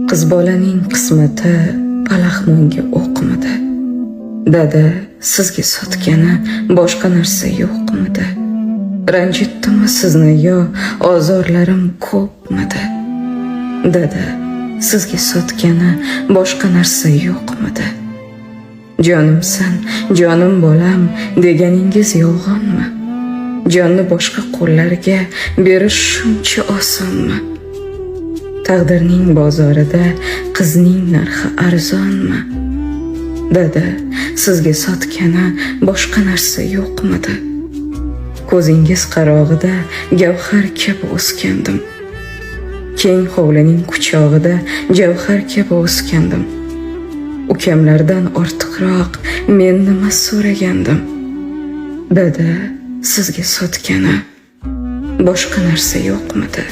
Qiz bolaning qismati palaxmonga o'qmidi. Dada sizga sotgani boshqa narsa yo'qmidi? Ranjitdimi sizni yo ozorlarim ko'pmidi? Dada sizga sotgani boshqa narsa yo'qmidi? Jonimsan, jonim bolam deganingiz yolg'onmi? Jonni boshqa qo'llarga berish shuncha osonmi? Taqdirning bozorida qizning narxi arzonmi? Dada sizga sotgani boshqa narsa yo'qmidi? Ko'zingiz qarog'ida gavhar kabi o'sgandim. Keng hovlining quchog'ida javhar kabi o'sgandim. Ukamlardan ortiqroq men nima so'ragandim? Dada sizga sotgani boshqa narsa yo'qmidi?